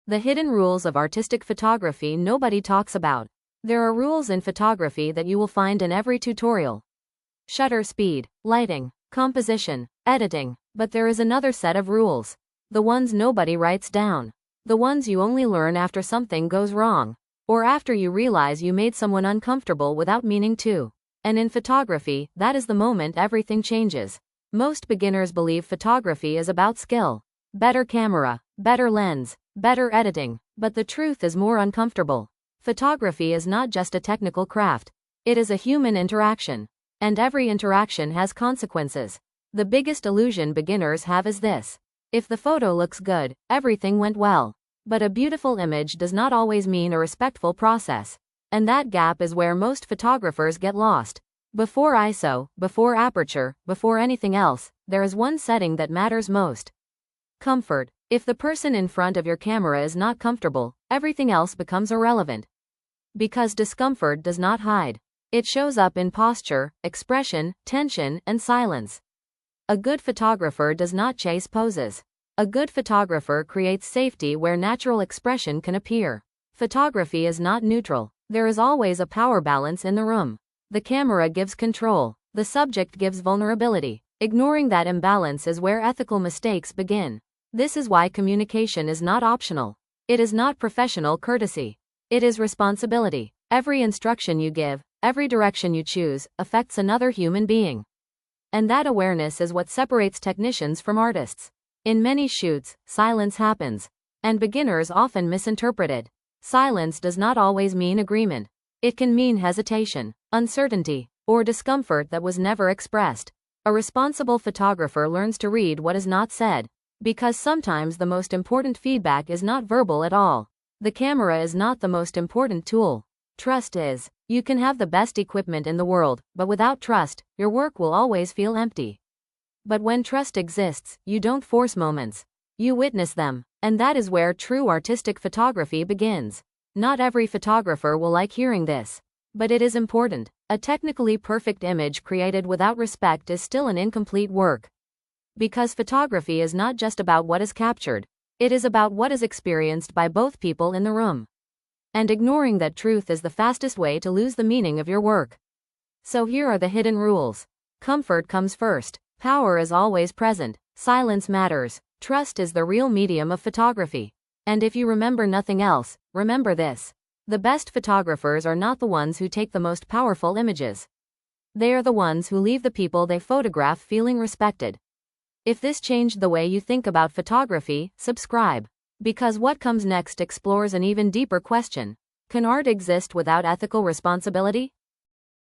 The hidden rules of artistic photography nobody talks about. There are rules in photography that you will find in every tutorial. Shutter speed, lighting, composition, editing, but there is another set of rules. The ones nobody writes down. The ones you only learn after something goes wrong, or after you realize you made someone uncomfortable without meaning to. And in photography, that is the moment everything changes. Most beginners believe photography is about skill. Better camera, better lens, better editing, but the truth is more uncomfortable. Photography is not just a technical craft. It is a human interaction. And every interaction has consequences. The biggest illusion beginners have is this. If the photo looks good, everything went well. But a beautiful image does not always mean a respectful process. And that gap is where most photographers get lost. Before ISO, before aperture, before anything else, there is one setting that matters most. Comfort. If the person in front of your camera is not comfortable, everything else becomes irrelevant. Because discomfort does not hide. It shows up in posture, expression, tension, and silence. A good photographer does not chase poses. A good photographer creates safety where natural expression can appear. Photography is not neutral. There is always a power balance in the room. The camera gives control. The subject gives vulnerability. Ignoring that imbalance is where ethical mistakes begin. This is why communication is not optional. It is not professional courtesy. It is responsibility. Every instruction you give, every direction you choose, affects another human being. And that awareness is what separates technicians from artists. In many shoots, silence happens. And beginners often misinterpret it. Silence does not always mean agreement. It can mean hesitation, uncertainty, or discomfort that was never expressed. A responsible photographer learns to read what is not said. Because sometimes the most important feedback is not verbal at all. The camera is not the most important tool. Trust is. You can have the best equipment in the world, but without trust, your work will always feel empty. But when trust exists, you don't force moments. You witness them. And that is where true artistic photography begins. Not every photographer will like hearing this. But it is important. A technically perfect image created without respect is still an incomplete work. Because photography is not just about what is captured. It is about what is experienced by both people in the room. And ignoring that truth is the fastest way to lose the meaning of your work. So here are the hidden rules. Comfort comes first. Power is always present. Silence matters. Trust is the real medium of photography. And if you remember nothing else, remember this. The best photographers are not the ones who take the most powerful images. They are the ones who leave the people they photograph feeling respected. If this changed the way you think about photography, subscribe. Because what comes next explores an even deeper question. Can art exist without ethical responsibility?